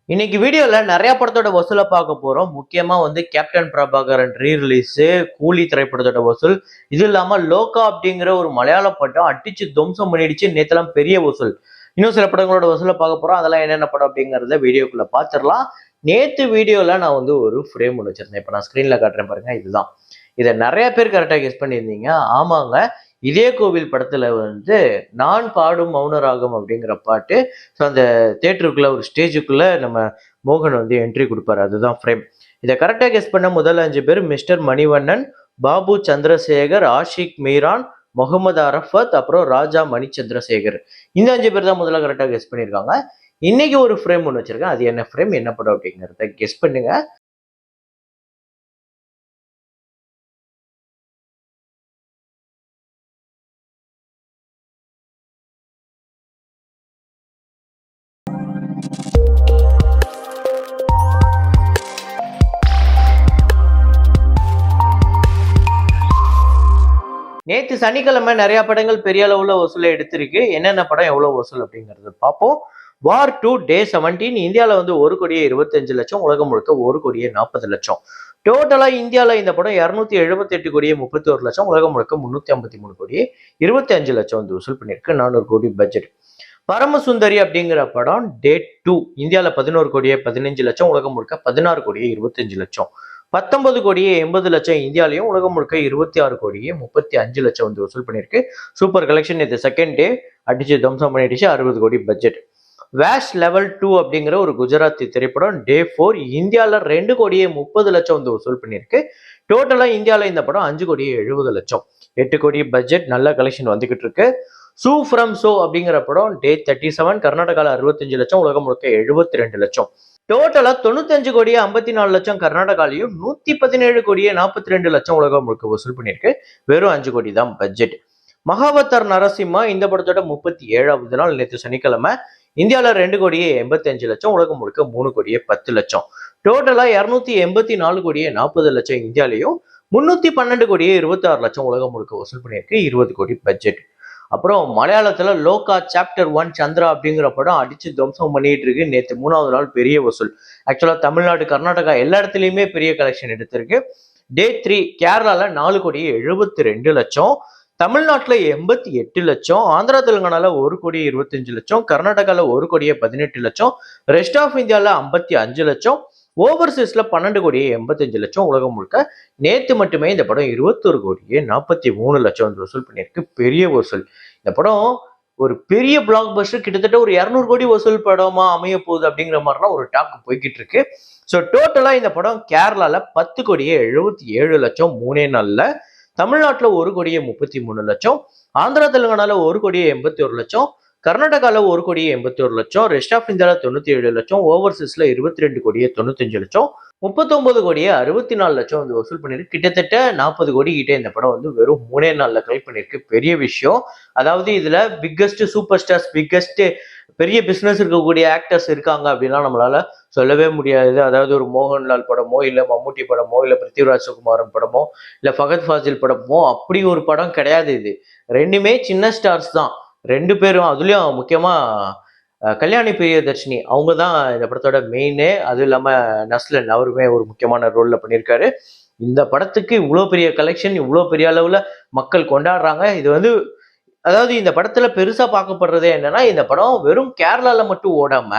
இன்னைக்கு வீடியோல நிறைய படத்தோட வசூலை பார்க்க போறோம். முக்கியமா கேப்டன் பிரபாகரன் ரீ ரிலீஸ், கூலி திரைப்படத்தோட வசூல். இது இல்லாம லோகா அப்படிங்கிற ஒரு மலையாள படம் அடிச்சு துவம்சம் பண்ணிடுச்சு. நேத்தெல்லாம் பெரிய வசூல். இன்னும் சில படங்களோட வசூலை பார்க்க போறோம். அதெல்லாம் என்னென்ன படம் அப்படிங்கறத வீடியோக்குள்ள பார்த்துடலாம். நேத்து வீடியோல நான் ஒரு ஃப்ரேம் ஒன்று வச்சிருந்தேன். இப்ப நான் ஸ்கிரீன்ல காட்டுறேன் பாருங்க. இதுதான். இதை நிறைய பேர் கரெக்டா கெஸ் பண்ணியிருந்தீங்க. ஆமாங்க, இதே கோவில் படத்துல நான் பாடும் மௌனராகம் அப்படிங்கிற பாட்டு. ஸோ அந்த தேட்டருக்குள்ள ஒரு ஸ்டேஜுக்குள்ள நம்ம மோகன் என்ட்ரி கொடுப்பாரு. அதுதான் ஃப்ரேம். இதை கரெக்டாக கெஸ் பண்ண முதல் 5 பேர் மிஸ்டர் மணிவண்ணன், பாபு சந்திரசேகர், ஆஷிக் மீரான், முகமது அரஃபத், அப்புறம் ராஜா மணி சந்திரசேகர். இந்த 5 பேர் தான் முதல்ல கரெக்டாக கெஸ் பண்ணியிருக்காங்க. இன்னைக்கு ஒரு ஃப்ரேம் ஒன்று வச்சிருக்கேன். அது என்ன ஃப்ரேம், என்ன படம் அப்படிங்கிறத கெஸ் பண்ணுங்க. நேற்று சனிக்கிழமை நிறைய படங்கள் பெரிய அளவுல வசூலை எடுத்திருக்கு. என்னென்ன படம் எவ்வளவு வசூல் அப்படிங்கறது பார்ப்போம். வார் 2 டே 17 இந்தியாவில் 1,25,00,000, உலகம் முழுக்க 1,40,00,000. டோட்டலா இந்தியாவில் இந்த படம் 278,31,00,000, உலகம் முழுக்க 353,25,00,000 வசூல் பண்ணியிருக்கு. 400 கோடி பட்ஜெட். பரமசுந்தரி அப்படிங்கிற படம் டே 2 இந்தியாவில் 11,15,00,000, உலகம் முழுக்க 16,25,00,000. 19,80,00,000 இந்தியாலையும், உலகம் முழுக்க 26,35,00,000 வசூல் பண்ணியிருக்கு. Super collection. இது செகண்ட் டே அடிச்சு தம்சம் பண்ணிடுச்சு. 60 கோடி பட்ஜெட். வேஷ் லெவல் 2 அப்படிங்கிற ஒரு குஜராத்தி திரைப்படம் டே 4 இந்தியாவில் 2,30,00,000 வசூல் பண்ணியிருக்கு. டோட்டலா இந்தியாவில் இந்த படம் 5,70,00,000. 8 கோடி பட்ஜெட். நல்ல கலெக்ஷன் வந்துகிட்டு இருக்கு. சூ ஃப்ரம் ஷோ அப்படிங்கிற படம் டே 37 கர்நாடகாவில் 65,00,000, உலகம் முழுக்க 72,00,000. டோட்டலா 95,54,00,000 கர்நாடகாலையும், 117,42,00,000 உலகம் முழுக்க வசூல் பண்ணியிருக்கு. வெறும் 5 கோடி தான் பட்ஜெட். மகாவதார் நரசிம்மா இந்த படத்தோட 37வது நாள் நேற்று சனிக்கிழமை இந்தியாவில் 2,85,00,000, உலகம் முழுக்க 3,10,00,000. டோட்டலா 284,40,00,000 இந்தியாலையும், 312,26,00,000 உலகம் முழுக்க வசூல் பண்ணியிருக்கு. 20 கோடி பட்ஜெட். அப்புறம் மலையாளத்துல லோகா சாப்டர் 1 சந்திரா அப்படிங்கிற படம் அடிச்சு துவம்சம் பண்ணிட்டு இருக்கு. நேற்று 3வது நாள் பெரிய வசூல். ஆக்சுவலா தமிழ்நாடு, கர்நாடகா எல்லா இடத்துலயுமே பெரிய கலெக்ஷன் எடுத்திருக்கு. டே 3 கேரளால 4,72,00,000, தமிழ்நாட்டுல 88,00,000, ஆந்திரா தெலுங்கானால 1,25,00,000, கர்நாடகால 1,18,00,000, ரெஸ்ட் ஆஃப் இந்தியால 55,00,000, ஓவர்சீஸ்ல 12,85,00,000 உலகம் முழுக்க. நேத்து மட்டுமே இந்த படம் 21,43,00,000 வசூல் பண்ணியிருக்கு. பெரிய வசூல். இந்த படம் ஒரு பெரிய பிளாக் பஸ்டர், கிட்டத்தட்ட ஒரு 200 கோடி வசூல் படமா அமைய போகுது அப்படிங்கிற மாதிரிலாம் ஒரு டாக் போய்கிட்டு இருக்கு. ஸோ டோட்டலா இந்த படம் கேரளால 10,77,00,000 3 நாள்ல, தமிழ்நாட்டுல 1,33,00,000, ஆந்திரா தெலுங்கானால 1,81,00,000, கர்நாடகால 1,81,00,000, ரெஸ்ட் ஆஃப் இந்தியால 97,00,000, ஓவர்சீஸ்ல 22,95,00,000, 39,64,00,000 வசூல் பண்ணிருக்கு. கிட்டத்தட்ட 40 கோடி கிட்ட இந்த படம் வெறும் 3 நாள்ல கலெக்ட் பண்ணிருக்கு. பெரிய விஷயம். அதாவது இதுல பிக்கஸ்ட் சூப்பர் ஸ்டார்ஸ், பிக்கஸ்ட் பெரிய பிசினஸ் இருக்கக்கூடிய ஆக்டர்ஸ் இருக்காங்க அப்படின்லாம் நம்மளால சொல்லவே முடியாது. அதாவது ஒரு மோகன்லால் படமோ, இல்ல மம்முட்டி படமோ, இல்ல பிருத்திவிராஜ் சுகுமாரன் படமோ, இல்ல ஃபகத் ஃபாசில் படமோ அப்படி ஒரு படம் கிடையாது இது. ரெண்டுமே சின்ன ஸ்டார்ஸ் தான். 2 பேரும். அதுலயும் முக்கியமா கல்யாணி பிரியதர்ஷினி அவங்க தான் இந்த படத்தோட மெயினு. அதுவும் இல்லாம நஸ்லன் அவருமே ஒரு முக்கியமான ரோல்ல பண்ணியிருக்காரு. இந்த படத்துக்கு இவ்வளோ பெரிய கலெக்ஷன், இவ்வளோ பெரிய அளவுல மக்கள் கொண்டாடுறாங்க. இது அதாவது இந்த படத்துல பெருசா பார்க்கப்படுறதே என்னன்னா, இந்த படம் வெறும் கேரளால மட்டும் ஓடாம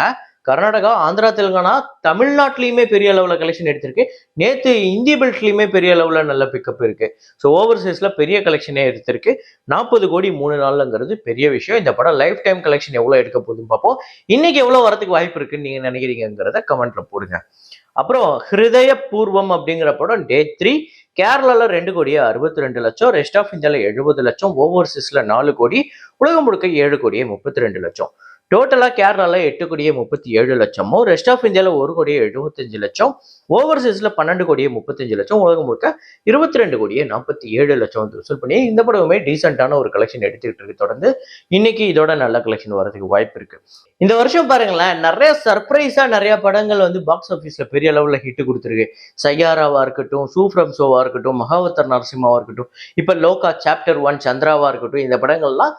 கர்நாடகா, ஆந்திரா, தெலுங்கானா, தமிழ்நாட்டிலையுமே பெரிய அளவுல கலெக்ஷன் எடுத்திருக்கு. நேத்து இந்தி பெல்ட்லயுமே பெரிய அளவுல நல்ல பிக்கப் இருக்கு. ஸோ ஓவர்சீஸ்ல பெரிய கலெக்ஷனே எடுத்திருக்கு. 40 கோடி 3 நாள்ங்கிறது பெரிய விஷயம். இந்த படம் லைஃப் டைம் கலெக்ஷன் எவ்வளவு எடுக்க போகுதுன்னு பார்ப்போம். இன்னைக்கு எவ்வளவு வரதுக்கு வாய்ப்பு இருக்குன்னு நீங்க நினைக்கிறீங்கிறத கமெண்ட்ல போடுங்க. அப்புறம் ஹிருதய பூர்வம் அப்படிங்கிற படம் டே 3 கேரளால 2,62,00,000, ரெஸ்ட் ஆஃப் இந்தியால 70,00,000, ஓவர்சீஸ்ல 4 கோடி, உலகம் முழுக்க 7,32,00,000. டோட்டலா கேரளால 8,37,00,000, ரெஸ்ட் ஆஃப் இந்தியால 1,75,00,000, ஓவர்சீஸ்ல 12,35,00,000, உலகம் முழுக்க 22,47,00,000 வசூல் பண்ணி இந்த படமே டீசென்டான ஒரு கலெக்ஷன் எடுத்துக்கிட்டு இருக்கு. தொடர்ந்து இன்னைக்கு இதோட நல்ல கலெக்ஷன் வரதுக்கு வாய்ப்பு இருக்கு. இந்த வருஷம் பாருங்களேன், நிறைய சர்ப்ரைஸா நிறைய படங்கள் பாக்ஸ் ஆஃபீஸ்ல பெரிய அளவுல ஹிட் கொடுத்துருக்கு. சையாராவா இருக்கட்டும், சூ ஃப்ரம் ஷோவா இருக்கட்டும், மகாவதார் நரசிம்மாவா இருக்கட்டும், இப்ப லோகா சாப்டர் 1 சந்திராவா இருக்கட்டும், இந்த படங்கள்லாம்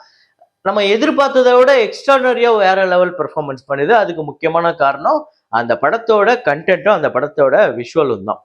நம்ம எதிர்பார்த்ததை விட எக்ஸ்ட்ரானரியா வேற லெவல் பெர்ஃபார்மன்ஸ் பண்ணுது. அதுக்கு முக்கியமான காரணம் அந்த படத்தோட கண்டென்ட்டும் அந்த படத்தோட விஷுவலும் தான்.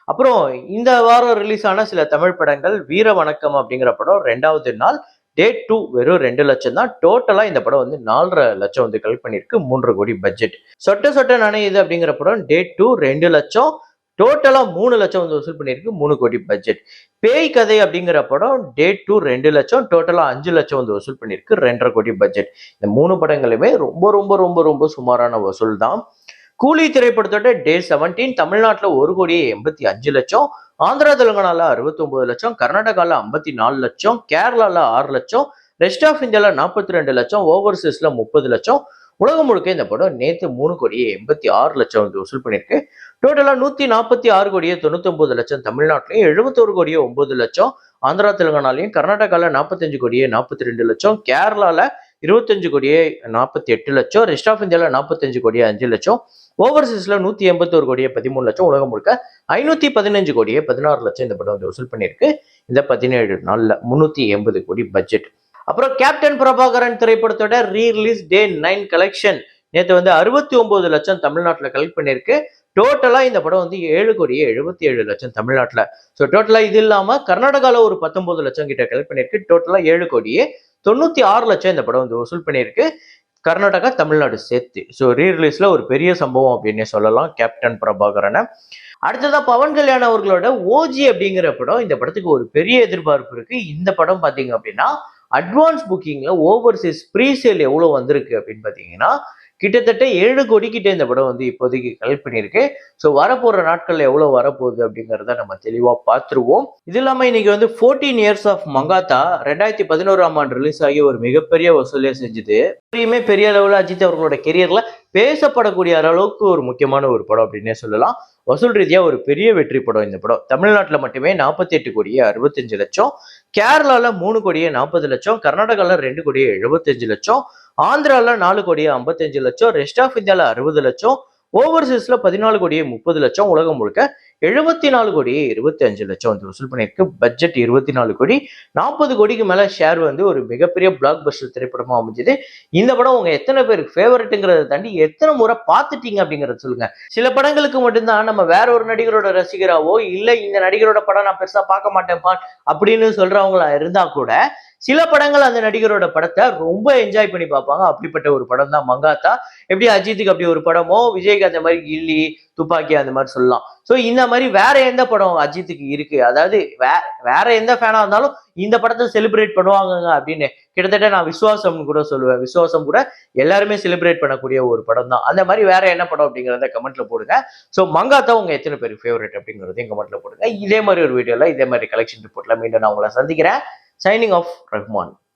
அப்புறம் இந்த வாரம் ரிலீஸ் ஆன சில தமிழ் படங்கள், வீர வணக்கம் அப்படிங்கிற படம் 2வது நாள் டே 2 வெறும் 2,00,000 தான். டோட்டலா இந்த படம் வந்து 4,50,000 வந்து கலெக்ட் பண்ணியிருக்கு. 3 கோடி பட்ஜெட். சொட்ட சொட்ட நனையுது அப்படிங்கிற படம் டே 2 2,00,000 டோட்டலா 3,00,000 வந்து வசூல் பண்ணியிருக்கு. 3 கோடி பட்ஜெட். பேய் கதை அப்படிங்கிற படம் டே 2 2,00,000 டோட்டலா 5,00,000 வந்து வசூல் பண்ணியிருக்கு. 2,50,000 கோடி பட்ஜெட். இந்த 3 படங்களுமே ரொம்ப ரொம்ப ரொம்ப ரொம்ப சுமாரான வசூல் தான். கூலி திரைப்படத்தோட டே 17 தமிழ்நாட்டுல 1,85,00,000, ஆந்திரா தெலுங்கானால 69,00,000, கர்நாடகால 54,00,000, கேரளால 6,00,000, ரெஸ்ட் ஆஃப் இந்தியால 42,00,000, ஓவர்சீஸ்ல 30,00,000. உலகம் முழுக்க இந்த படம் நேத்து 3,86,00,000 வந்து வசூல் பண்ணிருக்கு. டோட்டலா 146,99,00,000 தமிழ்நாட்டிலையும், 71,09,00,000 ஆந்திரா தெலுங்கானாலையும், கர்நாடகால 45,42,00,000, கேரளால 25,48,00,000, ரெஸ்ட் ஆஃப் இந்தியால 45,05,00,000, ஓவர்சீஸ்ல 181,13,00,000, உலகம் முழுக்க 515,16,00,000 இந்த படம் வந்து வசூல் பண்ணியிருக்கு. இந்த 17 நாள்ல 380 கோடி பட்ஜெட். அப்புறம் கேப்டன் பிரபாகரன் திரைப்படத்தோட ரீ-ரிலீஸ் டே 9 கலெக்ஷன் நேத்து வந்து 69,00,000 தமிழ்நாட்டுல கலெக்ட் பண்ணியிருக்கு. டோட்டலா இந்த படம் வந்து 7,77,00,000 தமிழ்நாட்டுல. ஸோ டோட்டலா இது இல்லாம கர்நாடகால ஒரு 19,00,000 கிட்ட கலெக்ட் பண்ணியிருக்கு. டோட்டலா 7,96,00,000 இந்த படம் வந்து வசூல் பண்ணியிருக்கு. கர்நாடகா, தமிழ்நாடு சேர்த்து. ஸோ ரீ-ரிலீஸ்ல ஒரு பெரிய சம்பவம் அப்படின்னே சொல்லலாம் கேப்டன் பிரபாகரனை. அடுத்ததா பவன் கல்யாண் அவர்களோட ஓஜி அப்படிங்கிற படம். இந்த படத்துக்கு ஒரு பெரிய எதிர்பார்ப்பு இருக்கு. இந்த படம் பாத்தீங்க அப்படின்னா அட்வான்ஸ் புக்கிங்ல ஓவர்சீஸ் ப்ரீ சேல் எவ்வளவு வந்திருக்கு அப்படின்னு பாத்தீங்கன்னா கிட்டத்தட்ட 7 கோடி கிட்ட இந்த படம் வந்து இப்போதைக்கு கலெக்ட் பண்ணியிருக்கு. ஸோ வரப்போற நாட்கள்ல எவ்வளவு வரப்போகுது அப்படிங்கிறத நம்ம தெளிவா பார்த்துருவோம். இது இல்லாம இன்னைக்கு வந்து 14 இயர்ஸ் ஆஃப் மங்காத்தா 2011ஆம் ஆண்டு ரிலீஸ் ஆகி ஒரு மிகப்பெரிய வசூலே செஞ்சுது. எப்பயுமே பெரிய அளவுல அஜித் அவர்களோட கெரியர்ல பேசப்படக்கூடிய அளவுக்கு ஒரு முக்கியமான ஒரு படம் அப்படின்னே சொல்லலாம். வசூல் ரீதியா ஒரு பெரிய வெற்றி படம் இந்த படம். தமிழ்நாட்டுல மட்டுமே 48,65,00,000, கேரளால 3,40,00,000, கர்நாடகால 2,75,00,000, ஆந்திரால 4,55,00,000, ரெஸ்ட் ஆஃப் இந்தியால 60,00,000, ஓவர்சீஸ்ல 14,30,00,000, உலகம் முழுக்க 74,25,00,000 வந்து வசூல் பண்ணியிருக்கு. பட்ஜெட் 24 கோடி. 40 கோடிக்கு மேல ஷேர் வந்து ஒரு மிகப்பெரிய பிளாக் பஸ்டர் திரைப்படமா அமைஞ்சது. இந்த படம் உங்க எத்தனை பேருக்கு ஃபேவரட்டுங்கிறத தாண்டி எத்தனை முறை பார்த்துட்டீங்க அப்படிங்கறத சொல்லுங்க. சில படங்களுக்கு மட்டும்தான் நம்ம வேற ஒரு நடிகரோட ரசிகராவோ இல்ல இந்த நடிகரோட படம் நான் பெருசா பார்க்க மாட்டேன்ப்பா அப்படின்னு சொல்றவங்களா இருந்தா கூட சில படங்கள் அந்த நடிகரோட படத்தை ரொம்ப என்ஜாய் பண்ணி பார்ப்பாங்க. அப்படிப்பட்ட ஒரு படம் தான் மங்காத்தா. எப்படி அஜித்துக்கு அப்படி ஒரு படமோ, விஜய்க்கு அந்த மாதிரி கில்லி, துப்பாக்கி அந்த மாதிரி சொல்லலாம். ஸோ இந்த மாதிரி வேற எந்த படம் அஜித்துக்கு இருக்கு, அதாவது வேற எந்த ஃபேனா இருந்தாலும் இந்த படத்தை செலிப்ரேட் பண்ணுவாங்க அப்படின்னு கிட்டத்தட்ட நான் விசுவாசம்னு கூட சொல்லுவேன். விசுவாசம் கூட எல்லாருமே செலிப்ரேட் பண்ணக்கூடிய ஒரு படம் தான். அந்த மாதிரி வேற என்ன படம் அப்படிங்கிறத கமெண்ட்ல போடுங்க. ஸோ மங்காத்தா உங்க எத்தனை பேர் ஃபேவரட் அப்படிங்கிறதையும் கமெண்ட்ல போடுங்க. இதே மாதிரி ஒரு வீடியோல இதே மாதிரி கலெக்ஷன் ரிப்போர்ட்ல மீண்டும் நான் உங்களை சந்திக்கிறேன். Signing off Rahman.